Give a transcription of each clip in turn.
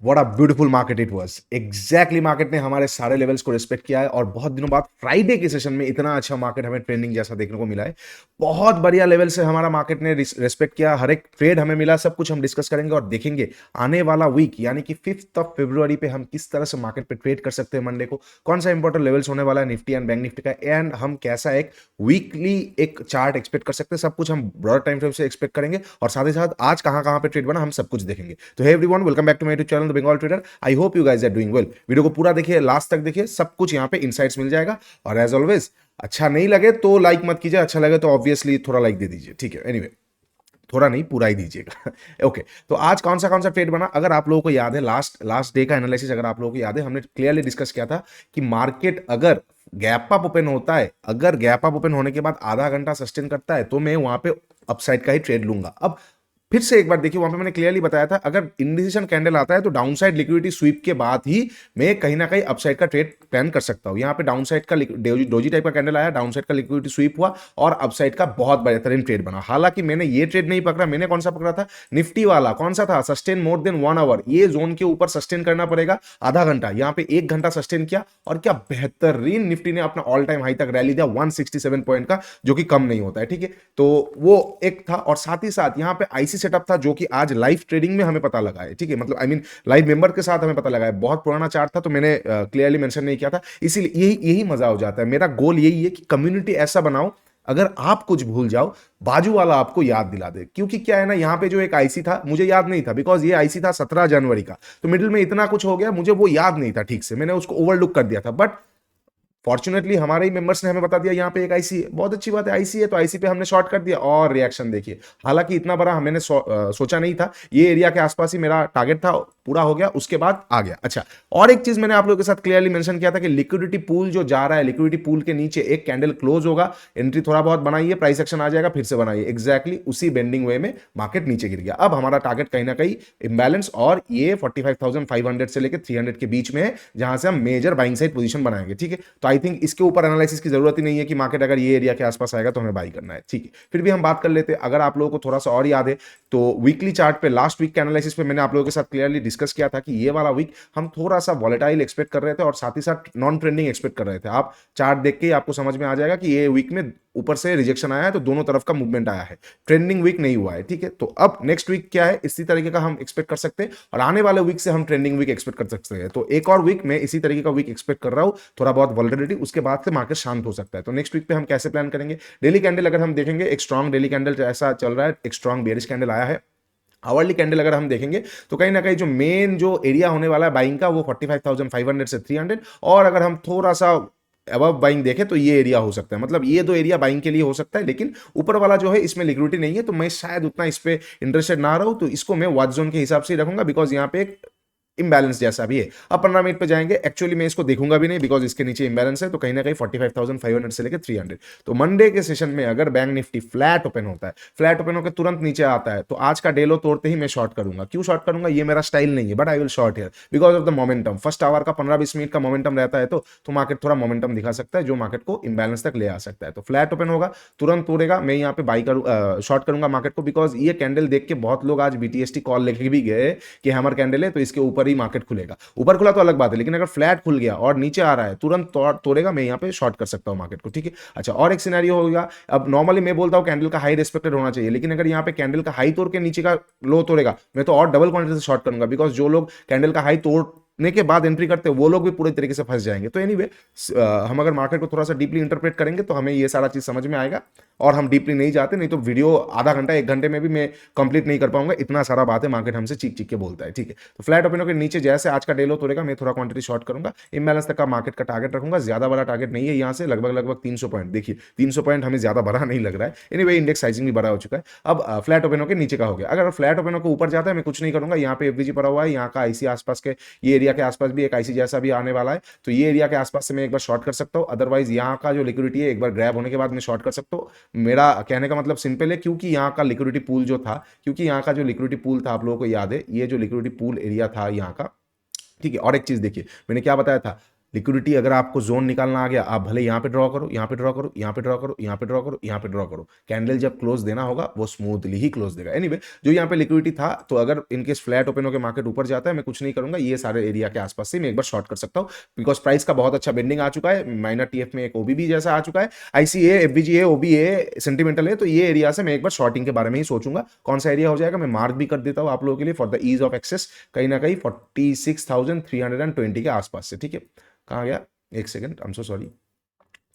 What a beautiful market it was. Exactly market ने हमारे सारे लेवल्स को रिस्पेक्ट किया है और बहुत दिनों बाद फ्राइडे के सेशन में इतना अच्छा मार्केट हमें ट्रेंडिंग जैसा देखने को मिला है। बहुत बढ़िया लेवल से हमारा मार्केट ने रिस्पेक्ट किया, हर एक ट्रेड हमें मिला, सब कुछ हम डिस्कस करेंगे और देखेंगे आने वाला वीक यानी कि 5 पे हम किस तरह से मार्केट पे ट्रेड कर सकते हैं। मंडे को कौन सा इंपॉर्टेंट लेवल्स होने वाला है निफ्टी एंड बैंक निफ्टी का, एंड हम कैसा एक वीकली एक चार्ट एक्सपेक्ट कर सकते हैं, सब कुछ हम ब्रॉड टाइम फ्रेम से एक्सपेक्ट करेंगे और साथ ही साथ आज कहां कहां पे ट्रेड बना हम सब कुछ देखेंगे। तो hey everyone, welcome back to my YouTube channel the Bengal trader. I hope you guys are doing well. Video को पूरा देखिए, लास्ट तक देखिए, सब कुछ यहाँ पे इनसाइट्स मिल जाएगा। और एज ऑलवेज अच्छा नहीं लगे तो लाइक मत कीजिए, अच्छा लगे तो ऑब्वियसली थोड़ा लाइक दे दीजिए, ठीक है। एनीवे थोड़ा नहीं, पूरा ही दीजिएगा। ओके तो आज कौन सा ट्रेड बना, अगर आप लोगों को याद है लास्ट डे का एनालिसिस अगर आप लोगों को याद है, हमने क्लियरली डिस्कस किया था कि मार्केट अगर गैप अप ओपन होता है, अगर गैप अप ओपन होने के बाद आधा घंटा सस्टेन करता है तो मैं वहां पे अपसाइड का ही ट्रेड लूंगा। अब फिर से एक बार देखिए, वहां पे मैंने क्लियरली बताया था अगर इंडिसीजन कैंडल आता है तो डाउनसाइड लिक्विडिटी स्वीप के बाद ही मैं कहीं ना कहीं अपसाइड का ट्रेड प्लान कर सकता हूं। यहां पे डाउनसाइड का डोजी टाइप का कैंडल आया, डाउनसाइड का लिक्विडिटी स्वीप हुआ और अपसाइड का बहुत बेहतरीन ट्रेड बना। हालांकि मैंने ये ट्रेड नहीं पकड़ा, मैंने कौन सा पकड़ा था, निफ्टी वाला। कौन सा था, सस्टेन मोर देन 1 आवर, ये जोन के ऊपर सस्टेन करना पड़ेगा आधा घंटा। यहां पे 1 घंटा सस्टेन किया और क्या बेहतरीन निफ्टी ने अपना ऑल टाइम हाई तक रैली दिया 167 पॉइंट का, जो कि कम नहीं होता है, ठीक है। तो वो एक था और साथ ही साथ यहां पे आईसी सेटअप था जो कि आज लाइव ट्रेडिंग में हमें पता लगा है, ठीक है। मतलब आई मीन लाइव मेंबर के साथ हमें पता लगा है। बहुत पुराना चार्ट था तो मैंने क्लियरली मेंशन नहीं किया था, इसीलिए यही मजा हो जाता है। मेरा गोल यही है कि कम्युनिटी ऐसा बनाओ अगर आप कुछ भूल जाओ बाजू वाला आपको याद दिला दे। क्योंकि क्या है ना, यहां पे जो एक आईसी था मुझे याद नहीं था, बिकॉज ये आईसी था 17 जनवरी का, तो मिडिल में इतना कुछ हो गया, मुझे वो याद नहीं था ठीक से, मैंने उसको ओवरलुक कर दिया था। बट फॉर्चुनेटली हमारे ही मेंबर्स ने हमें बता दिया यहाँ पे एक आईसी है, बहुत अच्छी बात है, आईसी है तो आईसी पे हमने शॉर्ट कर दिया और रिएक्शन देखिए। हालांकि इतना बड़ा मैंने सोचा नहीं था, ये एरिया के आसपास ही मेरा टारगेट था, पूरा हो गया, उसके बाद आ गया। अच्छा, और एक चीज मैंने आप लोगों के साथ क्लियरली मेंशन किया था कि लिक्विडिटी पूल जो जा रहा है, लिक्विडिटी पूल के नीचे एक कैंडल क्लोज होगा, एंट्री थोड़ा बहुत बनाइए, प्राइस एक्शन आ जाएगा, फिर से बनाइए। एग्जैक्टली उसी बेंडिंग वे में मार्केट नीचे गिर गया। अब हमारा टारगेट कहीं ना कहीं इंबैलेंस और ये 45,500 से लेकर 300 के बीच में है, जहां से हम मेजर बाइंग साइड पोजीशन बनाएंगे, ठीक है। तो आई थिंक इसके ऊपर एनालिसिस की जरूरत ही नहीं है कि मार्केट अगर ये एरिया के आसपास आएगा तो हमें बाई करना है, ठीक है। फिर भी हम बात कर लेते हैं, अगर आप लोगों को थोड़ा सा और याद है तो वीकली चार्ट पे लास्ट वीक के एनालिसिस पे मैंने आप लोगों के साथ क्लियरली डिस्कस किया था कि ये वाला वीक हम थोड़ा सा वॉलेटाइल एक्सपेक्ट कर रहे थे और साथ ही साथ नॉन ट्रेंडिंग एक्सपेक्ट कर रहे थे। आप चार्ट देख के आपको समझ में आ जाएगा कि ये वीक में ऊपर से रिजेक्शन आया है तो दोनों तरफ का मूवमेंट आया है, ट्रेंडिंग वीक नहीं हुआ है, ठीक है। तो अब नेक्स्ट वीक क्या है, इसी तरीके का हम एक्सपेक्ट कर सकते हैं और आने वाले वीक से हम ट्रेंडिंग वीक एक्सपेक्ट कर सकते हैं। तो एक और वीक में इसी तरीके का वीक एक्सपेक्ट कर रहा हूं, थोड़ा बहुत वॉलेटिलिटी, उसके बाद से मार्केट शांत हो सकता है। तो नेक्स्ट वीक पे हम कैसे प्लान करेंगे, डेली कैंडल अगर हम देखेंगे, एक स्ट्रॉन्ग डेली कैंडल ऐसा चल रहा है, एक स्ट्रॉन्ग बेयरिश कैंडल आया है। आवरली कैंडल अगर हम देखेंगे तो कहीं ना कहीं जो मेन जो एरिया होने वाला है बाइंग का वो 45,500 से 300, और अगर हम थोड़ा सा अबव बाइंग देखें तो ये एरिया हो सकता है। मतलब ये दो एरिया बाइंग के लिए हो सकता है, लेकिन ऊपर वाला जो है इसमें लिक्विडिटी नहीं है, तो मैं शायद उतना इस पे इंटरेस्टेड ना रहूं। तो इसको मैं वॉच जोन के हिसाब से ही रखूंगा, बिकॉज यहाँ पे एक इम्बैलेंस जैसा भी है। अब 15 मिनट पे जाएंगे, एक्चुअली मैं इसको देखूंगा भी नहीं बिकॉज इसके नीचे इम्बैलेंस है, तो कहीं ना कहीं 45,500 से लेकर 300। तो मंडे के सेशन में अगर बैंक निफ्टी फ्लैट ओपन होता है, फ्लैट ओपन होकर तुरंत नीचे आता है, तो आज का डेलो तोड़ते ही मैं शॉर्ट करूंगा। क्यों शॉर्ट करूंगा, ये मेरा स्टाइल नहीं है, but I will short here because of the momentum. First hour का 15-20 मिनट का मोमेंटम रहता है तो मार्केट थोड़ा मोमेंटम दिखा सकता है जो मार्केट को इम्बैलेंस तक ले आ सकता है। तो फ्लैट ओपन होगा, तुरंत तोड़ेगा, मैं यहाँ पे बाई करूँ, शॉर्ट करूंगा मार्केट को, बिकॉज ये कैंडल देख के बहुत लोग आज बीटीएसटी कॉल लेके भी गए कि हैमर कैंडल है तो इसके ऊपर ही मार्केट खुलेगा। ऊपर खुला तो अलग बात है, लेकिन अगर फ्लैट खुल गया और नीचे आ रहा है तुरंत तोड़ेगा, मैं यहां पे शॉर्ट कर सकता हूं मार्केट को, ठीक है। अच्छा, और एक सिनेरियो होगा, अब नॉर्मली मैं बोलता हूं कैंडल का हाई रिस्पेक्टेड होना चाहिए, लेकिन अगर यहां पे कैंडल का हाई तोड़ के नीचे का लो तोड़ेगा, मैं तो और डबल क्वांटिटी से शॉर्ट करूंगा, बिकॉज जो लोग कैंडल का हाई तोड़ने के बाद एंट्री करते हैं वो लोग भी पूरे तरीके से फंस जाएंगे। तो एनीवे हम अगर मार्केट को थोड़ा सा डीपली इंटरप्रेट करेंगे तो हमें ये सारा चीज समझ में आएगा, और हम डीपली नहीं जाते, नहीं तो वीडियो आधा घंटा 1 घंटे में भी मैं कंप्लीट नहीं कर पाऊंगा, इतना सारा बात है, मार्केट हमसे चीख चीख के बोलता है, ठीक है। तो फ्लैट ओपन के नीचे जैसे आज का डेलो तोड़ेगा मैं थोड़ा क्वांटिटी शॉर्ट करूंगा, इम्बैलेंस तक का मार्केट का टारगेट रखूंगा, ज्यादा बड़ा टारगेट नहीं है, यहाँ से लगभग 300 पॉइंट, देखिए 300 पॉइंट हमें ज्यादा बड़ा नहीं लग रहा है। एनीवे इंडेक्स साइजिंग भी बड़ा हो चुका है। अब फ्लैट ओपन के नीचे का हो गया, अगर फ्लैट ओपन के ऊपर जाता है मैं कुछ नहीं करूंगा, यहाँ पे एफवीजी पड़ा हुआ है, यहाँ का आईसी आसपास के ये एरिया के आसपास भी एक आईसी जैसा भी आने वाला है, तो ये एरिया के आसपास से मैं एक बार शॉर्ट कर सकता हूँ। अदरवाइज यहाँ का जो लिक्विडिटी है एक बार ग्रैब होने के बाद मैं शॉर्ट कर सकता हूँ। मेरा कहने का मतलब सिंपल है, क्योंकि यहाँ का लिक्विडिटी पूल जो था, क्योंकि यहाँ का जो लिक्विडिटी पूल था आप लोगों को याद है, ये जो लिक्विडिटी पूल एरिया था यहाँ का, ठीक है। और एक चीज देखिए, मैंने क्या बताया था, लिक्विडिटी अगर आपको जोन निकालना आ गया, आप भले यहाँ पे ड्रॉ करो, यहाँ पे ड्रॉ करो, यहाँ पे ड्रॉ करो, यहाँ पे ड्रॉ करो, यहाँ पे ड्रॉ करो, कैंडल जब क्लोज देना होगा वो स्मूथली ही क्लोज देगा। एनीवे जो यहाँ पे लिक्विडिटी था, तो अगर इनकेस फ्लैट ओपन होकर मार्केट ऊपर जाता है, मैं कुछ नहीं करूंगा, ये सारे एरिया के आसपास से मैं एक बार शॉर्ट कर सकता हूँ, बिकॉज प्राइस का बहुत अच्छा बेंडिंग आ चुका है, माइनर टीएफ में एक ओबीबी जैसा आ चुका है, आईसीए, एफबीजीए, ओबीए, सेंटिमेंटल है, तो ये एरिया से मैं एक बार शॉर्टिंग के बारे में ही सोचूंगा। कौन सा एरिया हो जाएगा मैं मार्क भी कर देता हूँ आप लोगों के लिए for the ease of access, कहीं ना कहीं 46,320 के आसपास से। ठीक है, कहाँ गया, एक second, I am so sorry,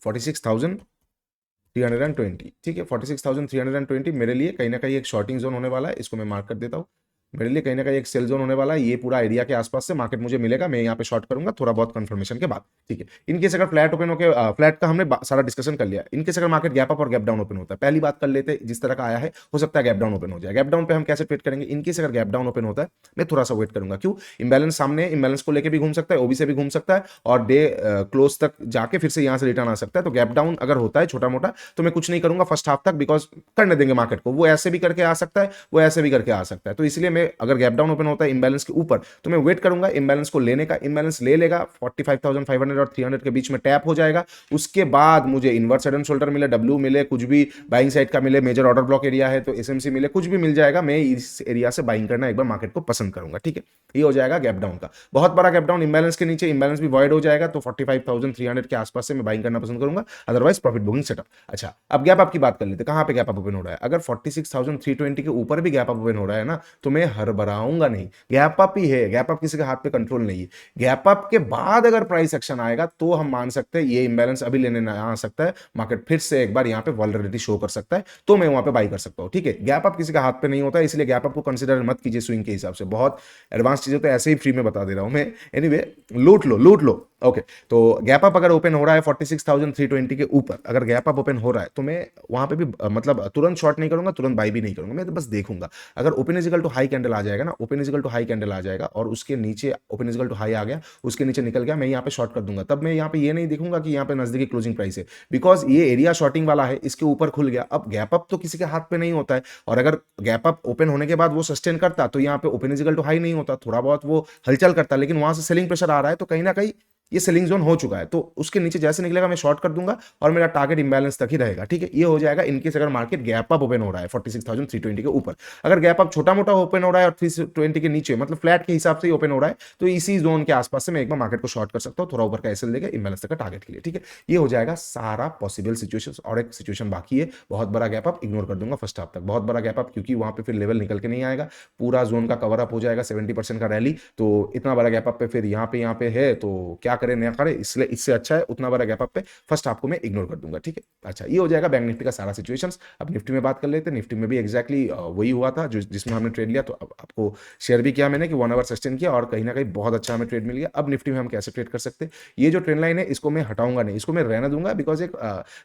46,320, ठीक है, 46,320 मेरे लिए कहीं ना कहीं एक शॉर्टिंग जोन होने वाला है, इसको मैं मार्क कर देता हूँ। मेरे लिए कहीं ना कहीं एक सेल जोन होने वाला है, ये पूरा एरिया के आसपास से मार्केट मुझे मिलेगा, मैं यहाँ पे शॉर्ट करूंगा थोड़ा बहुत कंफर्मेशन के बाद। ठीक है, इनकेस अगर फ्लैट ओपन होकर, फ्लैट का हमने सारा डिस्कशन कर लिया, इनकेस अगर मार्केट गैप अप और गैप डाउन ओपन होता है, पहली बात कर लेते हैं, जिस तरह का आया है हो सकता है गैप डाउन ओपन हो जाए। गैप डाउन पे हम कैसे ट्रेड करेंगे, इनकेस अगर गैप डाउन ओपन होता है, मैं थोड़ा सा वेट करूंगा, क्यों, इंबैलेंस सामने, इंबैलेंस को लेकर भी घूम सकता है, ओबी से भी घूम सकता है, और डे क्लोज तक जाके फिर से यहाँ से रिटर्न आ सकता है। तो गैप डाउन अगर होता है छोटा मोटा, तो मैं कुछ नहीं करूंगा फर्स्ट हाफ तक, बिकॉज करने देंगे मार्केट को, वो ऐसे भी करके आ सकता है, वो ऐसे भी करके आ सकता है। तो इसलिए मैं अगर गैप डाउन ओपन होता है इंबैलेंस के ऊपर, तो मैं वेट करूंगा इंबैलेंस को लेने का, इंबैलेंस ले लेगा 45,500 और 300 के बीच में टैप हो जाएगा, उसके बाद मुझे इनवर्स हेड एंड शोल्डर मिले, डब्ल्यू मिले, कुछ भी बाइंग साइड का मिले, मेजर ऑर्डर ब्लॉक एरिया है तो एसएमसी मिले, कुछ भी मिल जाएगा, मैं इस एरिया से बाइंग करना एक बार मार्केट को पसंद करूंगा। ठीक है, ये हो जाएगा गैप डाउन का, बहुत बड़ा गैप डाउन इंबैलेंस के नीचे, इंबैलेंस भी वॉइड हो जाएगा, तो 45,300 के आसपास से मैं बाइंग करना पसंद करूंगा, अदरवाइज प्रॉफिट बुकिंग सेटअप। अच्छा, अब गैप अप की बात कर लेते, कहां पे गैप अप ओपन हो रहा है, अगर 46,320 के ऊपर भी गैप अप ओपन हो रहा है ना, तो मैं हड़बड़ाऊंगा नहीं, गैप अप ही है, गैप अप किसी के हाथ पे कंट्रोल नहीं है। गैप अप के बाद अगर प्राइस एक्शन आएगा तो हम मान सकते हैं ये इंबैलेंस अभी लेने ना आ सकता है, मार्केट फिर से एक बार यहां पे वल्नरेबिलिटी शो कर सकता है, तो मैं वहां पे बाई कर सकता हूं। ठीक है, गैप अप किसी का हाथ पे नहीं होता है, इसलिए गैप अप को कंसीडर मत कीजिए स्विंग के हिसाब से, बहुत एडवांस चीजें तो ऐसे ही फ्री में बता दे रहा हूं मैं। एनीवे, लूट लो लूट लो। ओके, तो गैप अप अगर ओपन हो रहा है 46,320 के ऊपर, अगर गैप अप ओपन हो रहा है, तो मैं वहां पे भी मतलब तुरंत शॉर्ट नहीं करूंगा, तुरंत बाई भी नहीं करूंगा, मैं तो बस देखूंगा। अगर open equal to high candle आ जाएगा ना, open equal to high candle आ जाएगा और उसके नीचे ओपन इजिकल टू हाई आ गया, उसके नीचे निकल गया, मैं यहाँ पे शॉर्ट कर दूंगा। तब मैं यहाँ पे ये नहीं देखूंगा कि यहाँ पे नजदीकी क्लोजिंग प्राइस है, बिकॉज ये एरिया शॉर्टिंग वाला है, इसके ऊपर खुल गया। अब गैप अप तो किसी के हाथ पे नहीं होता है, और अगर गैप अप ओपन होने के बाद वो सस्टेन करता, तो यहाँ पे ओपन इजिकल टू हाई नहीं होता, थोड़ा बहुत वो हलचल करता, लेकिन वहां से सेलिंग प्रेशर आ रहा है, तो कहीं ना कहीं ये सेलिंग जोन हो चुका है, तो उसके नीचे जैसे निकलेगा मैं शॉर्ट कर दूंगा और मेरा टारगेट इंबैलेंस तक ही रहेगा। ठीक है, ये हो जाएगा इनकेस अगर मार्केट गैप अप ओपन हो रहा है 46,320 के ऊपर। अगर गैप अप छोटा मोटा ओपन हो रहा है और 320 के नीचे, मतलब फ्लैट के हिसाब से ही ओपन हो रहा है, तो इसी जोन के आसपास से मैं एक बार मार्केट को शॉर्ट कर सकता हूं, थोड़ा ऊपर का एसएल देकर इंबैलेंस तक का टारगेट के लिए। ठीक है, ये हो जाएगा सारा पॉसिबल सिचुएशन, और एक सिचुएशन बाकी है, बहुत बड़ा गैप अप इग्नोर कर दूंगा फर्स्ट हाफ तक, बहुत बड़ा गैप अप, क्योंकि वहां पे फिर लेवल निकल के नहीं आएगा, पूरा जोन का कवर अप हो जाएगा 70% का रैली, तो इतना बड़ा गैप अप पे फिर यहाँ पे है, तो क्या करें नया करें, इसलिए इससे अच्छा है उतना बड़ा गैप अप पे फर्स्ट हाफ को मैं इग्नोर कर दूंगा। ठीक है, अच्छा, ये हो जाएगा बैंक निफ्टी का सारा सिचुएशंस। अब निफ्टी में बात कर लेते हैं, निफ्टी में भी एक्जैक्टली वही हुआ था जो जिसमें हमने ट्रेड लिया, तो अब आपको शेयर भी किया मैंने कि 1 आवर सस्टेन किया और कहीं ना कहीं बहुत अच्छा हमें ट्रेड मिल गया। अब निफ्टी में हम कैसे ट्रेड कर सकते हैं, ये जो ट्रेंड लाइन है इसको मैं हटाऊंगा नहीं, इसको मैं रहने दूंगा, बिकॉज एक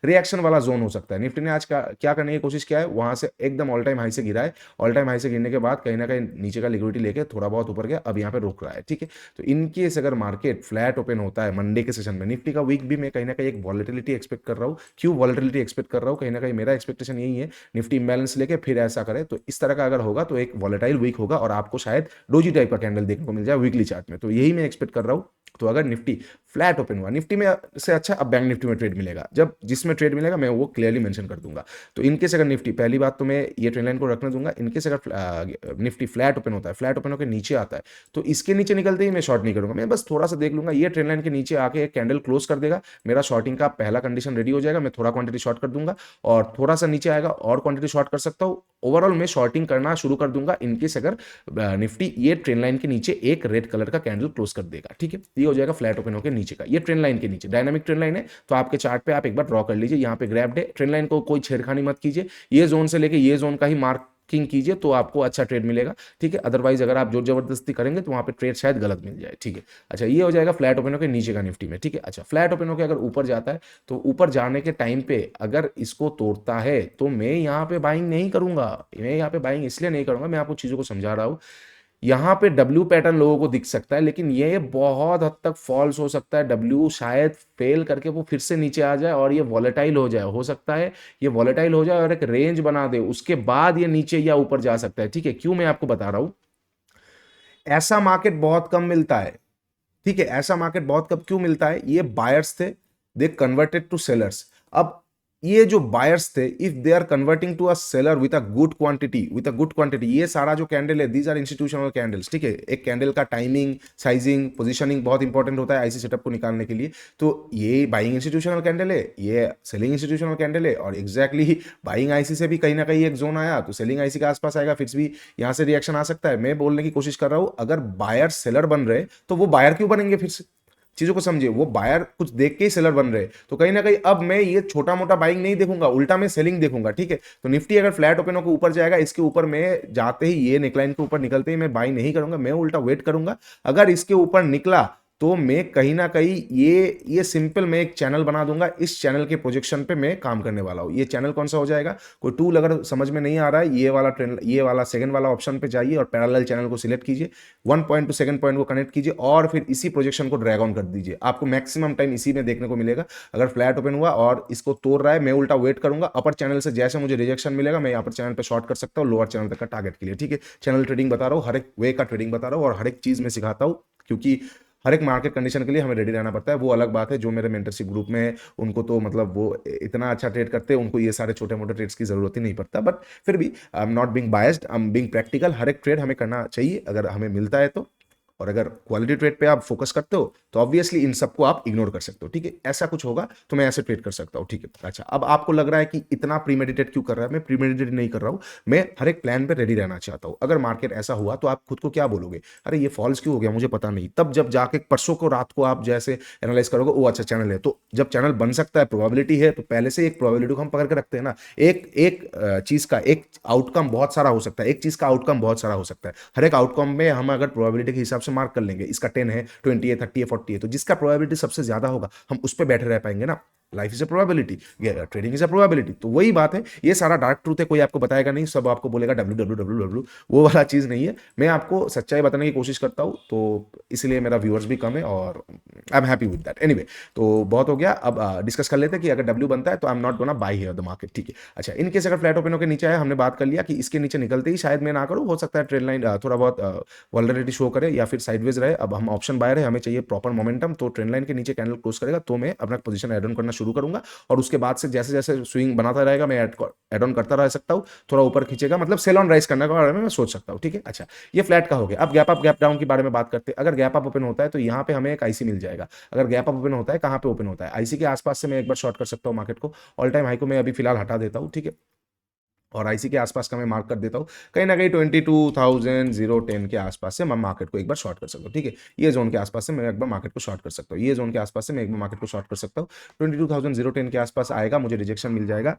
रिएक्शन वाला जोन हो सकता है। निफ्टी ने आज क्या करने की कोशिश किया है, वहां से एकदम ऑल टाइम हाई से गिरा है, ऑल टाइम हाई से गिरने के बाद कहीं ना कहीं नीचे का लिक्विडिटी लेके थोड़ा बहुत ऊपर गया, अब यहाँ पे रुक रहा है। ठीक है, तो इनकेस अगर मार्केट फ्लैट ओपन होता है मंडे के सेशन में, निफ्टी का वीक भी मैं कहीं ना कहीं एक वॉलेटिलिटी एक्सपेक्ट कर रहा हूँ। क्यों वॉलेटिलिटी एक्सपेक्ट कर रहा हूँ, कहीं ना कहीं मेरा एक्सपेक्टेशन यही है निफ्टी इंबैलेंस लेके फिर ऐसा करे, तो इस तरह का अगर होगा तो एक वॉलेटाइल वीक होगा और आपको शायद डोजी टाइप का कैंडल देखने को मिल जाए वीकली चार्ट में, तो यही मैं एक्सपेक्ट कर रहा हूँ। तो अगर निफ्टी फ्लैट ओपन हुआ, निफ्टी में से अच्छा अब बैंक निफ्टी में ट्रेड मिलेगा, जब जिसमें ट्रेड मिलेगा मैं वो क्लियरली मेंशन कर दूंगा। तो इनकेस अगर निफ्टी, पहली बात तो मैं ये ट्रेंड लाइन को रखने दूंगा, इनकेस अगर निफ्टी फ्लैट ओपन होता है, फ्लैट ओपन होकर नीचे आता है, तो इसके नीचे निकलते ही मैं शॉर्ट नहीं करूंगा, मैं बस थोड़ा सा देख लूंगा, ये ट्रेंड लाइन के नीचे आके एक कैंडल क्लोज कर देगा, मेरा शॉर्टिंग का पहला कंडीशन रेडी हो जाएगा, मैं थोड़ा क्वांटिटी शॉर्ट कर दूंगा और थोड़ा सा नीचे आएगा और क्वांटिटी शॉर्ट कर सकता हूं। ओवरऑल मैं शॉर्टिंग करना शुरू कर दूंगा इनकेस अगर निफ्टी ये ट्रेंड लाइन के नीचे एक रेड कलर का कैंडल क्लोज कर देगा। ठीक है, ये हो जाएगा फ्लैट ओपन होकर नीचे का, ये ट्रेंड लाइन के नीचे डायनामिक ट्रेंड लाइन है, तो आपके चार्ट पे आप एक बार ड्रॉ कर लीजिए, यहाँ पे ग्रैप्ड है, ट्रेंड लाइन को कोई छेड़खानी मत कीजिए, ये जोन से लेके ये जोन का ही मार्किंग कीजिए, तो आपको अच्छा ट्रेड मिलेगा। ठीक है, अदरवाइज अगर आप जोर जबरदस्ती करेंगे तो वहां पे ट्रेड शायद गलत मिल जाए। ठीक है, अच्छा, ये हो जाएगा फ्लैट ओपन होकर नीचे का निफ्टी में। ठीक है, अच्छा, फ्लैट ओपन होकर अगर ऊपर जाता है, तो ऊपर जाने के टाइम पे अगर इसको तोड़ता है तो मैं यहाँ पे बाइंग नहीं करूंगा, मैं यहाँ पे बाइंग इसलिए नहीं करूंगा, मैं आपको चीजों को समझा रहा हूँ। यहाँ पे डब्ल्यू पैटर्न लोगों को दिख सकता है, लेकिन ये बहुत हद तक फॉल्स हो सकता है, डब्ल्यू शायद फेल करके वो फिर से नीचे आ जाए और ये वॉलेटाइल हो जाए, हो सकता है ये वॉलेटाइल हो जाए और एक रेंज बना दे, उसके बाद ये नीचे या ऊपर जा सकता है। ठीक है, क्यों मैं आपको बता रहा हूं, ऐसा मार्केट बहुत कम मिलता है। ठीक है, ऐसा मार्केट बहुत कब क्यों मिलता है, ये बायर्स थे, दे कन्वर्टेड टू सेलर्स। अब ये जो बायर्स थे, if they are converting to a seller with a good quantity, ये सारा जो कैंडल है, दीज आर इंस्टीट्यूशनल कैंडल्स, ठीक है। एक कैंडल का टाइमिंग, साइजिंग, पोजीशनिंग बहुत इंपॉर्टेंट होता है आईसी सेटअप को निकालने के लिए। तो ये बाइंग इंस्टीट्यूशनल कैंडल है, ये सेलिंग इंस्टीट्यूशनल कैंडल है, और एग्जैक्टली बाइंग आईसी से भी कहीं ना कहीं एक जोन आया तो सेलिंग आईसी के आसपास आएगा, फिर भी यहां से रिएक्शन आ सकता है। मैं बोलने की कोशिश कर रहा हूं, अगर बायर सेलर बन रहे तो वो बायर क्यों बनेंगे, फिर से चीजों को समझिए, वो बायर कुछ देख के ही सेलर बन रहे, तो कहीं ना कहीं अब मैं ये छोटा मोटा बाइंग नहीं देखूंगा, उल्टा मैं सेलिंग देखूंगा, ठीक है। तो निफ्टी अगर फ्लैट ओपन होकर ऊपर जाएगा, इसके ऊपर मैं जाते ही, ये नेकलाइन के ऊपर निकलते ही मैं बाइंग नहीं करूंगा, मैं उल्टा वेट करूंगा। अगर इसके ऊपर निकला तो मैं कहीं ना कहीं ये सिंपल मैं एक चैनल बना दूंगा, इस चैनल के प्रोजेक्शन पे मैं काम करने वाला हूं। ये चैनल कौन सा हो जाएगा, कोई टूल अगर समझ में नहीं आ रहा है, ये वाला ट्रेंड, ये वाला सेकंड वाला ऑप्शन पे जाइए और पैरेलल चैनल को सिलेक्ट कीजिए, 1 पॉइंट टू सेकंड पॉइंट को कनेक्ट कीजिए और फिर इसी प्रोजेक्शन को ड्रैग ऑन कर दीजिए। आपको मैक्सिमम टाइम इसी में देखने को मिलेगा। अगर फ्लैट ओपन हुआ और इसको तोड़ रहा है, मैं उल्टा वेट करूंगा, अपर चैनल से जैसे मुझे रिजेक्शन मिलेगा, मैं अपर चैनल पे शॉर्ट कर सकता हूँ लोअर चैनल तक का टारगेट के लिए, ठीक है। चैनल ट्रेडिंग बता रहा हूँ, हर एक वे का ट्रेडिंग बता रहा हूँ और हर एक चीज में सिखाता हूँ, क्योंकि हर एक मार्केट कंडीशन के लिए हमें रेडी रहना पड़ता है। वो अलग बात है, जो मेरे मेंटरशिप ग्रुप में है उनको तो मतलब वो इतना अच्छा ट्रेड करते हैं, उनको ये सारे छोटे मोटे ट्रेड्स की जरूरत ही नहीं पड़ता। बट फिर भी I am not being biased, I am being practical. हर एक ट्रेड हमें करना चाहिए अगर हमें मिलता है तो, और अगर क्वालिटी ट्रेड पे आप फोकस करते हो तो ऑब्वियसली इन सबको आप इग्नोर कर सकते हो, ठीक है। ऐसा कुछ होगा तो मैं ऐसे ट्रेड कर सकता हूँ, ठीक है। अच्छा, अब आपको लग रहा है कि इतना प्रीमेडिटेट क्यों कर रहा है, मैं प्रीमेडिटेट नहीं कर रहा हूँ, मैं हर एक प्लान पे रेडी रहना चाहता हूँ। अगर मार्केट ऐसा हुआ तो आप खुद को क्या बोलोगे, अरे ये फॉल्स क्यों हो गया मुझे पता नहीं, तब जब जाके परसों को रात को आप जैसे एनालाइज करोगे, वो अच्छा चैनल है, तो जब चैनल बन सकता है, प्रोबेबिलिटी है, तो पहले से एक प्रोबेबिलिटी को हम पकड़ के रखते हैं ना। एक एक चीज का एक आउटकम बहुत सारा हो सकता है, एक चीज का आउटकम बहुत सारा हो सकता है। हर एक आउटकम में हम अगर प्रोबेबिलिटी के हिसाब से मार्क कर लेंगे, इसका 10 है, 20 है, 30 है, 40 है, तो जिसका प्रोबेबिलिटी सबसे ज्यादा होगा हम उस पर बैठे रह पाएंगे ना। Life is a probability, trading is a probability. तो वही बात है, ये सारा डार्क ट्रूथ है, कोई आपको बताएगा नहीं, सब आपको बोलेगा डब्ल्यू डब्ल्यू डब्ल्यू डब्ल्यू, वो वाला चीज नहीं है। मैं आपको सच्चाई बताने की कोशिश करता हूं, तो इसलिए मेरा व्यूअर्स भी कम है और I am happy with that. Anyway, तो बहुत हो गया, अब डिस्कस कर लेते हैं कि अगर डब्ल्यू बनता है तो आई am not gonna buy here the market, ठीक है। अच्छा, इन केस अगर फ्लैट ओपन होकर नीचे आया, हमने बात कर लिया कि इसके नीचे निकलते ही शायद मैं ना करूं, हो सकता है ट्रेड लाइन थोड़ा बहुत वल्नरेबिलिटी शो करे या फिर साइडवेज रहे। अब हम ऑप्शन बायर है, हमें चाहिए प्रॉपर मोमेंटम, तो ट्रेंड लाइन के नीचे कैंडल क्लोज करेगा तो मैं अपना पोजीशन ऐड ऑन करना शुरू करूंगा, और उसके बाद से जैसे जैसे स्विंग बनाता रहेगा मैं ऐड ऑन करता रह सकता हूं। थोड़ा ऊपर खींचेगा, मतलब सेल ऑन राइज करने के बारे में मैं सोच सकता हूं, ठीक है। अच्छा, ये फ्लैट का हो गया। अब गैप अप गैप डाउन के बारे में बात करते हैं। अगर गैप अप ओपन होता है तो यहाँ पे हमें एक आईसी मिल जाएगा। अगर गैप अप ओपन होता है, कहाँ पे ओपन होता है, आईसी के आसपास से मैं एक बार शॉर्ट कर सकता हूँ मार्केट को। ऑल टाइम हाई को मैं अभी फिलहाल हटा देता हूँ, ठीक है, और आईसी के आसपास का मैं मार्क कर देता हूँ। कहीं ना कहीं 22,010 के आसपास से मैं मार्केट को एक बार शॉर्ट कर सकता हूँ, ठीक है। ये जोन के आसपास से मैं एक बार मार्केट को शॉर्ट कर सकता हूँ, ये जोन के आसपास से मैं एक बार मार्केट को शॉर्ट कर सकता हूँ। 22,010 के आसपास आएगा, मुझे रिजेक्शन मिल जाएगा।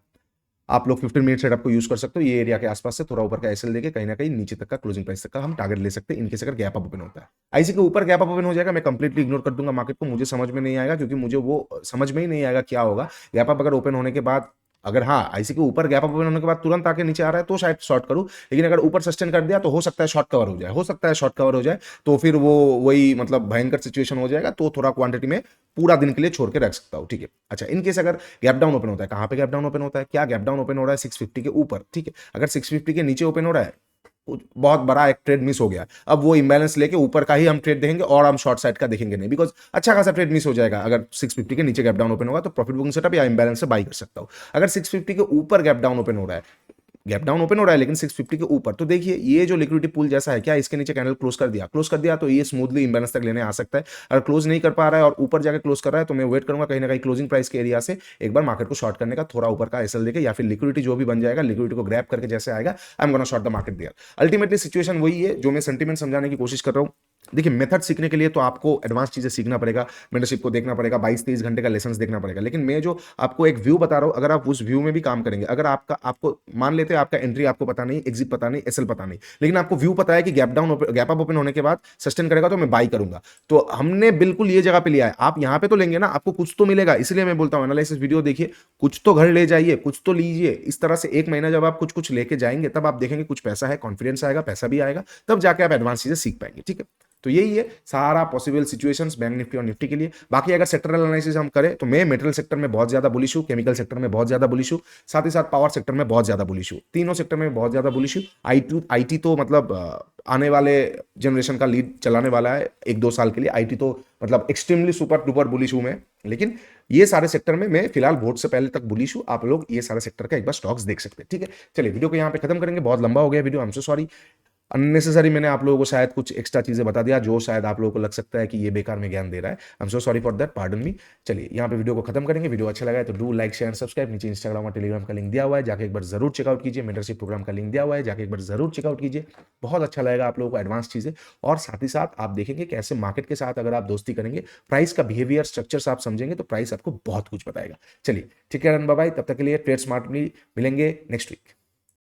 आप लोग 15 मिनट सेटअप को यूज कर सकते हो, ये एरिया के आसपास से थोड़ा ऊपर का एसएल देके कहीं ना कहीं नीचे तक का क्लोजिंग प्राइस तक का हम टारगेट ले सकते हैं, इनकेस अगर गैप अप ओपन होता है। आईसी के ऊपर गैप अप ओपन हो जाएगा, मैं कंप्लीटली इग्नोर कर दूंगा मार्केट को, मुझे समझ में नहीं आएगा, क्योंकि मुझे वो समझ में ही नहीं आएगा क्या होगा। गैप अप अगर ओपन होने के बाद, अगर हाँ आईसी के ऊपर गैप अप ओपन होने के बाद तुरंत आके नीचे आ रहा है तो शायद शॉर्ट करूं, लेकिन अगर ऊपर सस्टेन कर दिया तो हो सकता है शॉर्ट कवर हो जाए, हो सकता है शॉर्ट कवर हो जाए, तो फिर वो वही मतलब भयंकर सिचुएशन हो जाएगा, तो थोड़ा क्वांटिटी में पूरा दिन के लिए छोड़ के रख सकता हूँ, ठीक है। अच्छा, इनकेस अगर गैप डाउन ओपन होता है, कहाँ पे गैप डाउन ओपन होता है, क्या गैप डाउन ओपन हो रहा है 650 के ऊपर, ठीक है। अगर 650 के नीचे ओपन हो रहा है, बहुत बड़ा एक ट्रेड मिस हो गया, अब वो इंबैलेंस लेके ऊपर का ही हम ट्रेड देखेंगे और हम शॉर्ट साइड का देखेंगे नहीं, बिकॉज अच्छा खासा ट्रेड मिस हो जाएगा। अगर 650 के नीचे गैप डाउन ओपन होगा तो प्रॉफिट बुकिंग सेटअप या इंबैलेंस से बाई कर सकता हूं। अगर 650 के ऊपर गैप डाउन ओपन हो रहा है, गैप डाउन ओपन हो रहा है लेकिन 650 के ऊपर, तो देखिए ये जो लिक्विडिटी पूल जैसा है, क्या इसके नीचे कैंडल क्लोज कर दिया तो ये स्मूथली इंबैलेंस तक लेने आ सकता है। अगर क्लोज नहीं कर पा रहा है और ऊपर जाकर क्लोज कर रहा है तो मैं वेट करूंगा कहीं ना कहीं क्लोजिंग प्राइस के एरिया से एक बार मार्केट को शॉर्ट करने का, थोड़ा ऊपर का एसएल देके या फिर लिक्विडिटी जो भी बन जाएगा, लिक्विडिटी को ग्रैब करके जैसे आएगा, I am gonna short the market there. Ultimately situation वही है जो मैं सेंटीमेंट समझाने की कोशिश कर रहा हूं। देखिए, मेथड सीखने के लिए तो आपको एडवांस चीजें सीखना पड़ेगा, मेंटरशिप को देखना पड़ेगा, 22-23 घंटे का लेसन देखना पड़ेगा, लेकिन मैं जो आपको एक व्यू बता रहा हूं, अगर आप उस व्यू में भी काम करेंगे, अगर आपको मान लेते हैं आपका एंट्री आपको पता नहीं, एग्जिट पता नहीं, एसएल पता नहीं, लेकिन आपको व्यू पता है कि गैप अप ओपन होने के बाद सस्टेन करेगा तो मैं बाई करूंगा, तो हमने बिल्कुल ये जगह पे लिया है। आप यहां पे तो लेंगे ना, आपको कुछ तो मिलेगा, इसलिए मैं बोलता हूं एनालिसिस वीडियो देखिए, कुछ तो घर ले जाइए, कुछ तो लीजिए। इस तरह से एक महीना जब आप कुछ लेके जाएंगे, तब आप देखेंगे कुछ पैसा है, कॉन्फिडेंस आएगा, पैसा भी आएगा, तब जाके आप एडवांस चीजें सीख पाएंगे, ठीक है। तो यही है सारा पॉसिबल सिचुएशंस बैंक निफ्टी और निफ्टी के लिए। बाकी अगर सेक्टरल एनालिसिस हम करें तो मैं मेटल सेक्टर में बहुत ज्यादा बुलिश हूँ, केमिकल सेक्टर में बहुत ज्यादा बुलिश हूँ, साथ ही साथ पावर सेक्टर में बहुत ज्यादा बुलिश हूँ, तीनों सेक्टर में बहुत ज्यादा बुलिश हूँ। आईटी तो मतलब आने वाले जनरेशन का लीड चलाने वाला है 1-2 साल के लिए। आईटी तो मतलब एक्सट्रीमली सुपर डुपर बुलिश हूं मैं, लेकिन ये सारे सेक्टर में मैं फिलहाल वोट से पहले तक बुलिश हूं। आप लोग ये सारे सेक्टर का एक बार स्टॉक्स देख सकते हैं, ठीक है। चलिए वीडियो को यहाँ पे खत्म करेंगे, बहुत लंबा हो गया video, I am so sorry. Unnecessary मैंने आप लोगों को शायद कुछ एक्स्ट्रा चीजें बता दिया जो शायद आप लोगों को लग सकता है कि ये बेकार में ज्ञान दे रहा है। I am so sorry for that, pardon me. चलिए यहाँ पे वीडियो को खत्म करेंगे। वीडियो अच्छा लगा है तो डू लाइक शेयर सब्सक्राइब। नीचे इंस्टाग्राम और टेलीग्राम का लिंक दिया हुआ है, जाके एक बार जरूर चेकआउट कीजिए। मेंटरशिप प्रोग्राम का लिंक दिया हुआ है, जाके एक बार जरूर चेकआउट कीजिए। बहुत अच्छा लगेगा आप लोगों को एडवांस चीजें, और साथ ही साथ आप देखेंगे कैसे मार्केट के साथ अगर आप दोस्ती करेंगे, प्राइस का बिहेवियर स्ट्रक्चर्स आप समझेंगे तो प्राइस आपको बहुत कुछ बताएगा। चलिए ठीक है, बाय बाय। तब तक के लिए ट्रेड स्मार्ट मिलेंगे नेक्स्ट वीक।